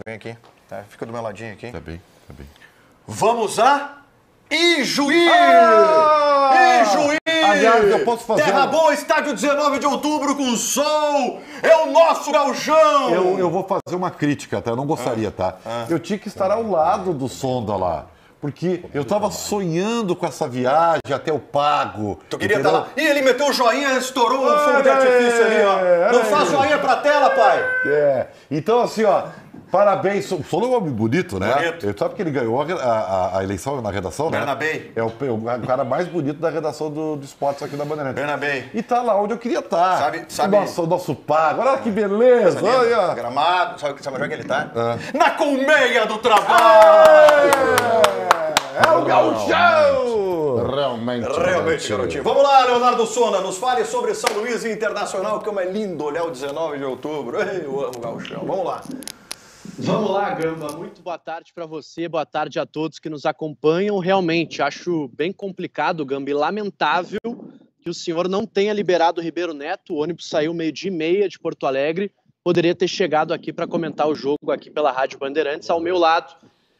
Vem aqui, tá? Fica do meu ladinho aqui. Tá bem, tá bem. Vamos a Ijuí! Ijuí! Aliás, eu posso fazer... Terra Boa, estádio 19 de outubro com sol! É o nosso gauchão! Eu vou fazer uma crítica, tá? Eu não gostaria, tá? Eu tinha que estar ao lado do Sonda lá. Porque eu tava sonhando com essa viagem até o Pago. Tu queria estar lá. Ih, ele meteu o joinha, estourou o fogo de artifício ali, ó. Não faz joinha pra tela, pai! Então, assim, ó, parabéns. O Sonda é um homem bonito, né? Bonito. Ele sabe que ele ganhou a eleição na redação, né? Bernabé. É o cara mais bonito da redação do esportes aqui da Bandeirante. Bernabé. E tá lá onde eu queria estar. Sabe... O nosso Pago. Olha que beleza. Olha. Gramado. Sabe onde é que ele tá? Na colmeia do trabalho! É o gauchão! Realmente, garotinho. Vamos lá, Leonardo Sonda, nos fale sobre São Luís Internacional, como é lindo olhar o 19 de outubro. Eu amo o gauchão. Vamos lá. Vamos lá, Gamba. Muito boa tarde para você, boa tarde a todos que nos acompanham. Realmente, acho bem complicado, Gamba, e lamentável que o senhor não tenha liberado o Ribeiro Neto. O ônibus saiu 12h30 de Porto Alegre. Poderia ter chegado aqui para comentar o jogo aqui pela Rádio Bandeirantes, ao meu lado,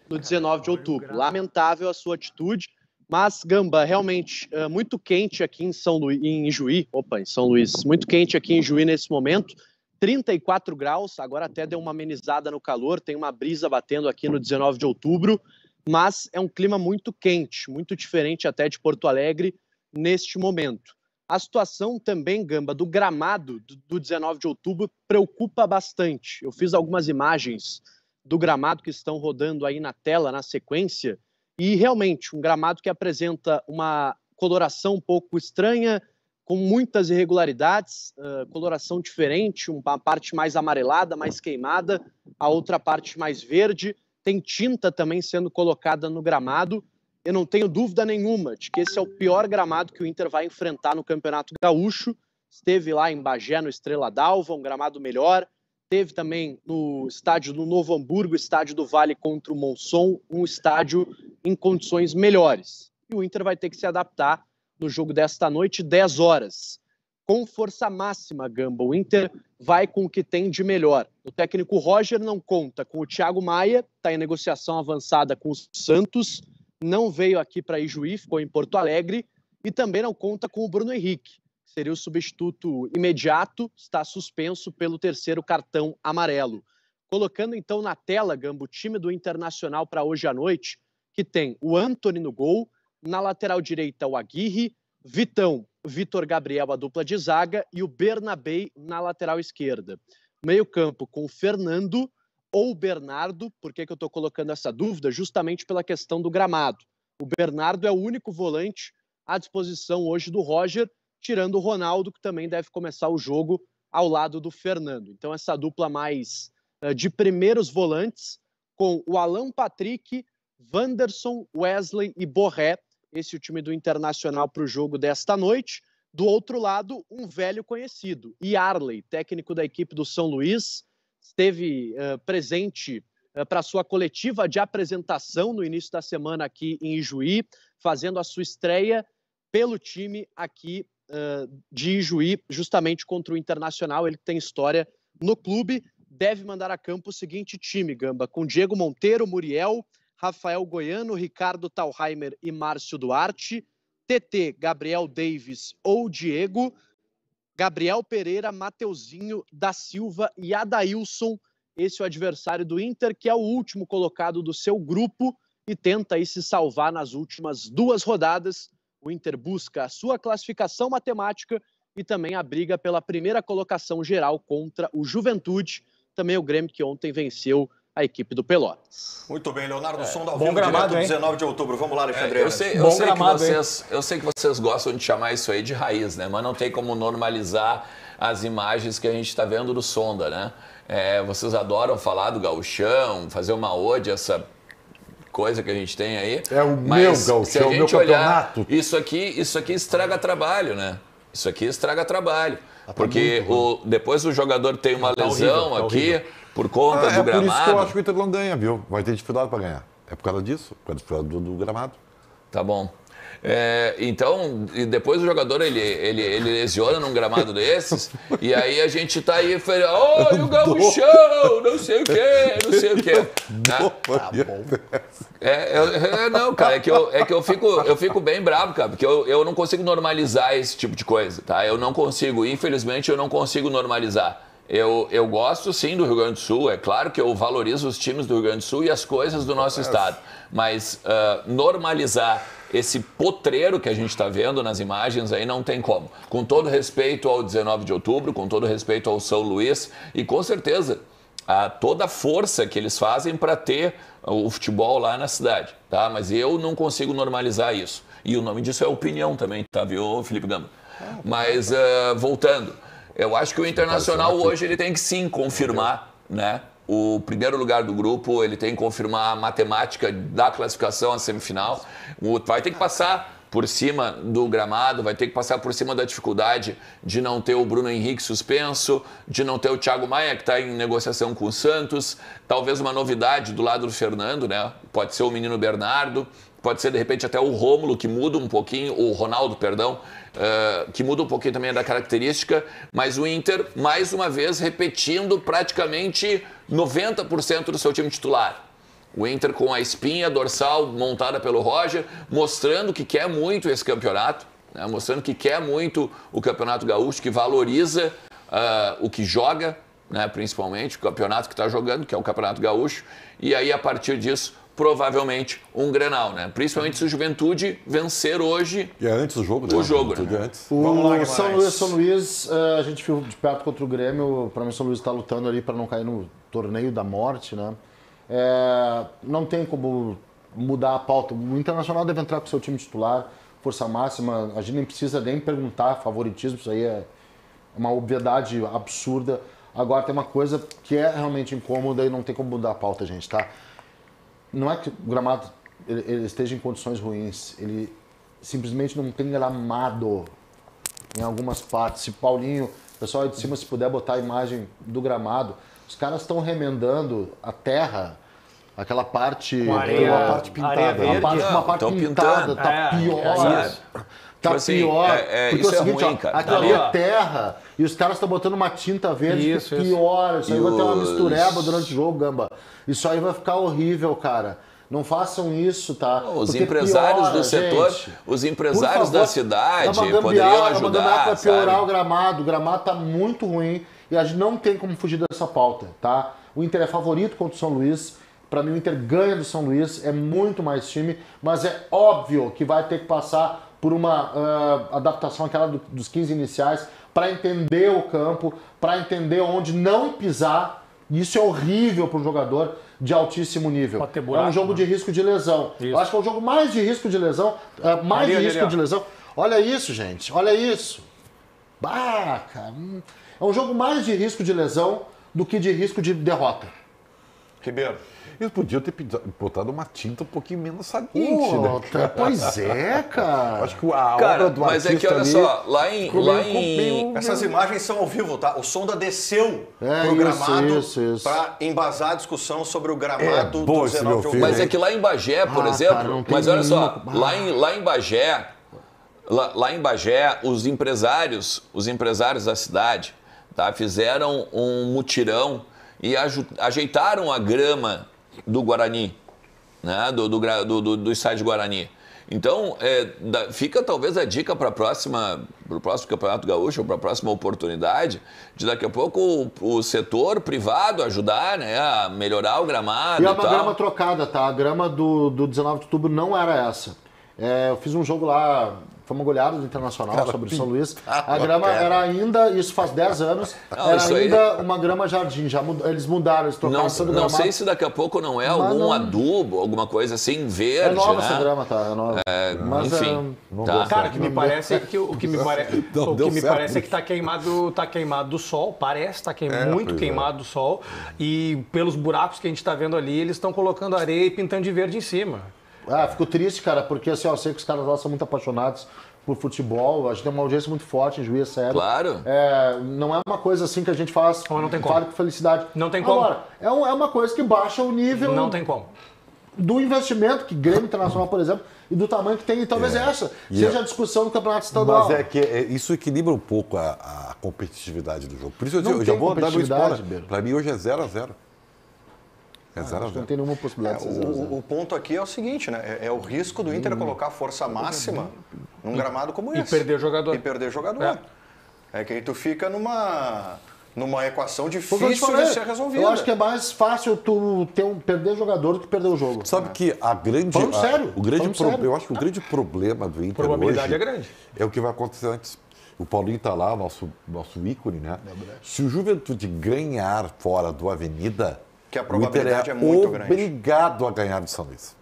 no 19 de outubro. Lamentável a sua atitude, mas, Gamba, realmente muito quente aqui em São Luís, muito quente aqui em Juí nesse momento, 34 graus, agora até deu uma amenizada no calor, tem uma brisa batendo aqui no 19 de outubro, mas é um clima muito quente, muito diferente até de Porto Alegre neste momento. A situação também, Gamba, do gramado do 19 de outubro preocupa bastante. Eu fiz algumas imagens do gramado que estão rodando aí na tela, na sequência, e realmente um gramado que apresenta uma coloração um pouco estranha, com muitas irregularidades, coloração diferente, uma parte mais amarelada, mais queimada, a outra parte mais verde, tem tinta também sendo colocada no gramado. Eu não tenho dúvida nenhuma de que esse é o pior gramado que o Inter vai enfrentar no Campeonato Gaúcho. Esteve lá em Bagé, no Estrela d'Alva, um gramado melhor. Teve também no estádio do Novo Hamburgo, estádio do Vale contra o Monson, um estádio em condições melhores. E o Inter vai ter que se adaptar no jogo desta noite, 10 horas. Com força máxima, Gamba. O Inter vai com o que tem de melhor. O técnico Roger não conta com o Thiago Maia, está em negociação avançada com o Santos, não veio aqui para Ijuí, ficou em Porto Alegre, e também não conta com o Bruno Henrique, que seria o substituto imediato, está suspenso pelo terceiro cartão amarelo. Colocando então na tela, Gamba, o time do Internacional para hoje à noite, que tem o Antony no gol, na lateral direita o Aguirre, Vitão, Vitor Gabriel, a dupla de zaga, e o Bernabé na lateral esquerda. Meio campo com o Fernando ou Bernardo. Por que eu estou colocando essa dúvida? Justamente pela questão do gramado. O Bernardo é o único volante à disposição hoje do Roger, tirando o Ronaldo, que também deve começar o jogo ao lado do Fernando. Então essa dupla mais de primeiros volantes, com o Alan Patrick, Wanderson, Wesley e Borré. Esse é o time do Internacional para o jogo desta noite. Do outro lado, um velho conhecido, Yarley, técnico da equipe do São Luís, esteve presente para sua coletiva de apresentação no início da semana aqui em Ijuí, fazendo a sua estreia pelo time aqui de Ijuí, justamente contra o Internacional. Ele tem história no clube, deve mandar a campo o seguinte time, Gamba, com Diego Monteiro, Muriel, Rafael Goiano, Ricardo Thalheimer e Márcio Duarte, TT, Gabriel Davis ou Diego, Gabriel Pereira, Mateuzinho da Silva e Adailson. Esse é o adversário do Inter, que é o último colocado do seu grupo e tenta aí se salvar nas últimas 2 rodadas. O Inter busca a sua classificação matemática e também a briga pela primeira colocação geral contra o Juventude, também o Grêmio que ontem venceu a equipe do Pelotas. Muito bem, Leonardo Sonda, ao bom vivo, gramado, direto, hein? 19 de outubro. Vamos lá, Alexandre. Eu sei que vocês gostam de chamar isso aí de raiz, né? Mas não tem como normalizar as imagens que a gente está vendo do Sonda, né? Vocês adoram falar do gauchão, fazer uma ode a essa coisa que a gente tem aí. É o mas meu se gauchão, a o meu gente olhar, campeonato. isso aqui estraga trabalho, né? Isso aqui estraga trabalho. Porque depois o jogador tem uma lesão aqui por conta do gramado. É por isso que eu acho que o Inter não ganha, viu? Vai ter dificuldade para ganhar. É por causa disso, por causa do gramado. Tá bom. Então, e depois o jogador ele lesiona num gramado desses, e aí a gente tá aí, olha o gauchão, não sei o quê, não sei o quê. Não, cara, é que eu fico bem bravo, cara, porque eu não consigo normalizar esse tipo de coisa, tá? Eu não consigo, infelizmente, eu não consigo normalizar. Eu gosto, sim, do Rio Grande do Sul. É claro que eu valorizo os times do Rio Grande do Sul e as coisas do nosso estado. Mas normalizar esse potreiro que a gente está vendo nas imagens aí não tem como. Com todo respeito ao 19 de outubro, com todo respeito ao São Luís e, com certeza, a toda a força que eles fazem para ter o futebol lá na cidade. Tá? Mas eu não consigo normalizar isso. E o nome disso é opinião também, tá, viu, Felipe Gamba? Mas, voltando... Eu acho que o Internacional hoje ele tem que sim confirmar, né? O primeiro lugar do grupo, ele tem que confirmar a matemática da classificação à semifinal. Vai ter que passar por cima do gramado, vai ter que passar por cima da dificuldade de não ter o Bruno Henrique suspenso, de não ter o Thiago Maia, que está em negociação com o Santos. Talvez uma novidade do lado do Fernando, né? Pode ser o menino Bernardo. Pode ser, de repente, até o Rômulo, que muda um pouquinho, o Ronaldo, perdão, que muda um pouquinho também da característica, mas o Inter, mais uma vez, repetindo praticamente 90% do seu time titular. O Inter com a espinha dorsal montada pelo Roger, mostrando que quer muito esse campeonato, né? Mostrando que quer muito o Campeonato Gaúcho, que valoriza o que joga, né? Principalmente o campeonato que está jogando, que é o Campeonato Gaúcho, e aí, a partir disso, provavelmente um Grenal, né? Principalmente se o Juventude vencer hoje. E é antes do jogo, né? O jogo, né? Antes. Vamos lá, São Luís, a gente viu de perto contra o Grêmio. Para mim, o São Luís está lutando ali para não cair no torneio da morte, né? Não tem como mudar a pauta. O Internacional deve entrar com o seu time titular, força máxima. A gente nem precisa nem perguntar favoritismo, isso aí é uma obviedade absurda. Agora tem uma coisa que é realmente incômoda e não tem como mudar a pauta, gente, tá? Não é que o gramado ele esteja em condições ruins, ele simplesmente não tem gramado em algumas partes. Se Paulinho, pessoal aí de cima, se puder botar a imagem do gramado, os caras estão remendando a terra, aquela parte... Com areia, uma parte pintada. areia verde. Uma parte pintada, tá pior. Tá assim, pior. Porque isso é o seguinte, é ruim, cara. aquilo ali é terra e os caras estão botando uma tinta verde Isso, que piora. Isso aí vai ter uma Isso. mistureba durante o jogo, Gamba. Isso aí vai ficar horrível, cara. Não façam isso, tá? Os Porque empresários piora, do setor, gente. os Por empresários favor, da cidade é uma poderiam gambiarra, ajudar, para piorar sabe? o gramado. O gramado tá muito ruim e a gente não tem como fugir dessa pauta, tá? O Inter é favorito contra o São Luís. Para mim, o Inter ganha do São Luís, é muito mais time, mas é óbvio que vai ter que passar por uma adaptação aquela dos 15 iniciais para entender o campo, para entender onde não pisar. Isso é horrível para um jogador de altíssimo nível. Pode ter buraco, é um jogo de risco de lesão. Isso. Eu acho que é o jogo mais de risco de lesão. De lesão. Olha isso, gente. Olha isso. Bah, cara. É um jogo mais de risco de lesão do que de risco de derrota. Ribeiro. Eles podiam ter botado uma tinta um pouquinho menos saliente, né? Pois é, cara. Acho que a Cara, obra do mas é que olha ali só, lá ficou em meio- Essas imagens são ao vivo, tá? O Sonda desceu É, pro isso, gramado isso. para embasar a discussão sobre o gramado bom do esse 19 de meu outubro. filho, Mas é que lá em Bagé, por Ah, exemplo, cara, não tem mas olha só, nenhuma- lá em Bagé, lá em Bagé, os empresários da cidade, tá, fizeram um mutirão e ajeitaram a grama do Guarani, né, do estádio Guarani. Então, fica talvez a dica para o próximo Campeonato Gaúcho, ou para a próxima oportunidade, de daqui a pouco o setor privado ajudar, né, a melhorar o gramado E e é uma tal. grama trocada, tá? A grama do 19 de outubro não era essa. Eu fiz um jogo lá, foi uma goleada do Internacional sobre o São Luís. A grama era ainda, isso faz 10 anos, Não, era isso aí- ainda uma grama jardim. Eles mudaram, eles trocaram todo o Não gramado. sei se daqui a pouco não é algum não- adubo, alguma coisa assim, É verde, nova né? essa grama, tá? É nova. Mas, Enfim, vamos tá. ver. Cara, o que me parece é que o que me Não deu certo parece é que isso. tá queimado do sol, parece tá muito pois queimado do sol, e pelos buracos que a gente tá vendo ali, eles estão colocando areia e pintando de verde em cima. Fico triste, cara, porque assim, eu sei que os caras lá são muito apaixonados por futebol, a gente tem uma audiência muito forte em Juiz, sério. Claro. Não é uma coisa assim que a gente faz, Não tem como. fala com felicidade. Não tem como. Agora, é uma coisa que baixa o nível. Não tem como. do investimento que Grêmio Internacional, por exemplo, e do tamanho que tem. E talvez essa seja a discussão do Campeonato Estadual. Mas isso equilibra um pouco a competitividade do jogo. Por isso Não eu já tem vou dar meu spoiler. competitividade, Para mim hoje é 0-0. É 0-0. Não tem nenhuma possibilidade de ser 0-0. O ponto aqui é o seguinte, né? É o risco do Inter colocar força máxima num gramado como esse. E perder jogador. E perder jogador. É que aí tu fica numa equação Foi o que eu te difícil falei. de ser resolvida. Eu acho que é mais fácil tu perder jogador do que perder o jogo. Sabe que a grande. Falando sério, o grande falando sério. Eu acho que o grande problema do Inter Probabilidade hoje é grande. é o que vai acontecer antes. O Paulinho tá lá, nosso ícone, né? Se o Juventude ganhar fora do Avenida, Que a o probabilidade Inter é muito grande. obrigado a ganhar do São Luís.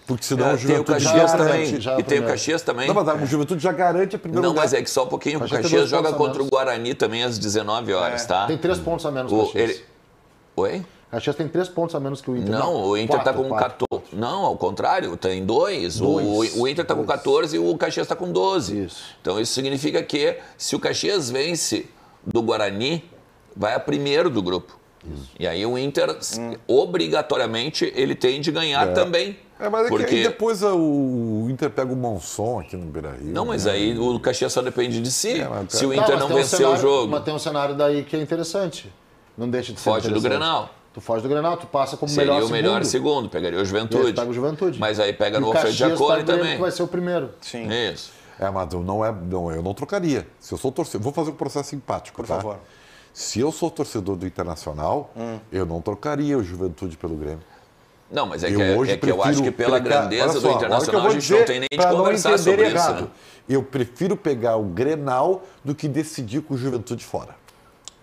Porque senão o Tem o Juventude Caxias já também. garante. já é o E tem o primeiro. Caxias também. Não, mas o Juventude já garante a primeira Não, lugar. mas é que só um pouquinho. O Caxias tem Caxias 2 joga pontos a contra o menos. Guarani também às 19 horas, tá? Tem 3 pontos a menos que o Caxias. Oi? Caxias tem 3 pontos a menos que o Inter. Não, o Inter tá com 4. 14. Não, ao contrário, tem 2. O Inter tá com 14 e o Caxias tá com 12. Isso. Então isso significa que se o Caxias vence do Guarani, vai a primeiro do grupo. E aí o Inter, obrigatoriamente, ele tem de ganhar também. Mas é que porque... aí depois o Inter pega o Monson aqui no Beira-Rio. Não, mas aí o Caxias só depende de si. Mas- Se o Tá, Inter mas não tem um vencer cenário- o jogo, Mas tem um cenário daí que é interessante. Não deixa de ser foge do interessante. Grenal. Tu foge do Grenal, tu passa como Seria o melhor segundo. segundo, pegaria o E aí Juventude. pega o Juventude. Mas aí pega E no o Alfredo Caxias Giacone pega o Grêmio, também. que vai ser o primeiro. Sim, Isso. Mas eu não trocaria. Se eu sou torcedor, vou fazer um processo simpático, por tá? favor. Se eu sou torcedor do Internacional, eu não trocaria o Juventude pelo Grêmio. Não, mas é Eu que, hoje eu acho que pela prefiero- grandeza olha do só, olha o que eu Internacional vou a gente não dizer tem nem de pra não conversar entender sobre isso. errado. Né? Eu prefiro pegar o Grenal do que decidir com o Juventude fora.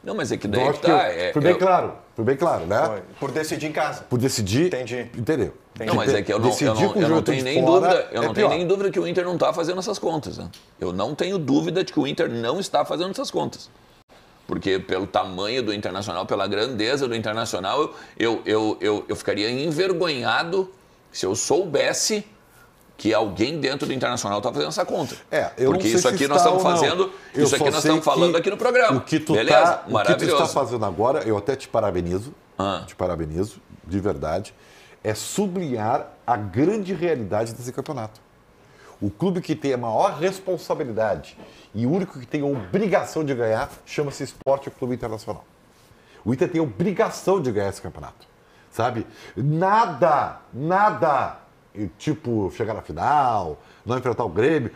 Não, mas é que Eu daí acho que que tá. fui bem claro, né? Foi. Por decidir em casa. Por decidir, Entendi. entendeu? Não, mas é que eu não Decidir com o tenho Juventude nem fora dúvida, eu é não tenho pior. nem dúvida que o Inter não está fazendo essas contas. Né? Eu não tenho dúvida de que o Inter não está fazendo essas contas. Porque pelo tamanho do Internacional, pela grandeza do Internacional, eu ficaria envergonhado se eu soubesse que alguém dentro do Internacional está fazendo essa conta. Eu Porque não sei isso se aqui está nós estamos ou não. fazendo, Eu isso aqui só nós sei estamos falando que aqui no programa. O que tu Beleza? tá, o que tu Maravilhoso. está fazendo agora, eu até te parabenizo, Ah. de verdade, é sublinhar a grande realidade desse campeonato. O clube que tem a maior responsabilidade e o único que tem a obrigação de ganhar chama-se Esporte Clube Internacional. O Inter tem a obrigação de ganhar esse campeonato, sabe? Nada, tipo, chegar na final, não enfrentar o Grêmio.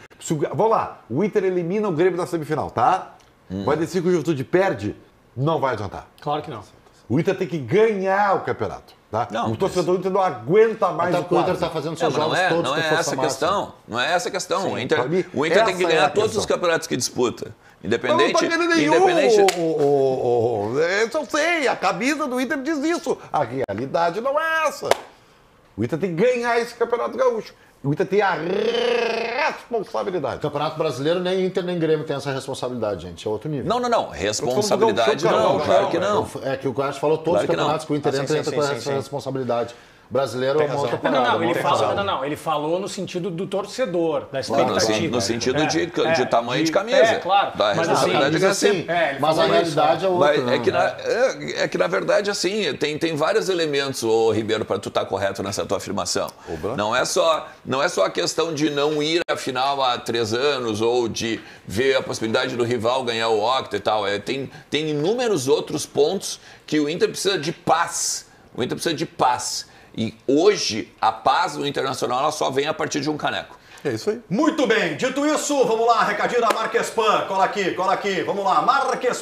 Vamos lá, o Inter elimina o Grêmio na semifinal, tá? Vai decidir que o Juventude perde? Não vai adiantar. Claro que não. O Inter tem que ganhar o campeonato, tá? Não, o torcedor do Inter não aguenta mais Até o porque o Inter quadro. está fazendo É, seus mas jogos todos não com é força essa a máxima. questão. Não é essa a questão. Sim, o Inter pra mim, tem que essa é ganhar a todos questão. os campeonatos que disputa. Não tá Independente. ganhando nenhum. Independente. Isso eu sei, a camisa do Inter diz isso. A realidade não é essa. O Inter tem que ganhar esse campeonato gaúcho. O Inter tem a responsabilidade. Campeonato Brasileiro, nem Inter nem Grêmio tem essa responsabilidade, gente. É outro nível. Não. Responsabilidade Eu tô falando do não, Gauchão, claro que não. É que o Guardas falou todos Claro os que não. campeonatos que o Inter sim, entra sim, com sim, essa sim. responsabilidade. Brasileiro é uma razão. outra Não, parada. Não, ele uma fala, outra não, ele falou no sentido do torcedor, da Claro, expectativa. no sentido de tamanho de camisa. É, claro. Da Mas responsabilidade assim, é assim, sempre. ele mas a falou isso, realidade é outra. Mas né? é que na verdade, assim, tem vários elementos, ô Ribeiro, para tu estar correto nessa tua afirmação. Não é só a questão de não ir à final há 3 anos ou de ver a possibilidade do rival ganhar o Octa e tal. Tem inúmeros outros pontos que o Inter precisa de paz. O Inter precisa de paz. E hoje, a paz do Internacional ela só vem a partir de um caneco. É isso aí. Muito bem, dito isso, vamos lá, recadinho da Marquespan. Cola aqui, vamos lá, Marquespan.